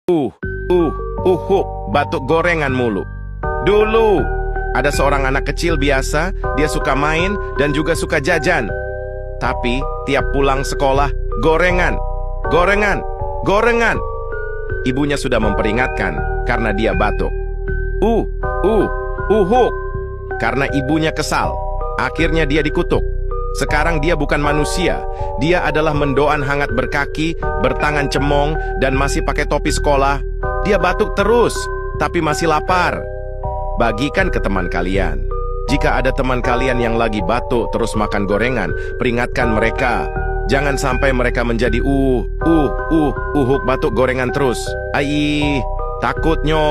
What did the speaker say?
Uh, batuk gorengan mulu. Dulu, ada seorang anak kecil biasa, dia suka main dan juga suka jajan. Tapi, tiap pulang sekolah, gorengan, gorengan, gorengan. Ibunya sudah memperingatkan karena dia batuk. Karena ibunya kesal, akhirnya dia dikutuk. Sekarang dia bukan manusia, dia adalah mendoan hangat berkaki, bertangan cemong, dan masih pakai topi sekolah. Dia batuk terus, tapi masih lapar. Bagikan ke teman kalian. Jika ada teman kalian yang lagi batuk terus makan gorengan, peringatkan mereka. Jangan sampai mereka menjadi batuk gorengan terus. Takutnya.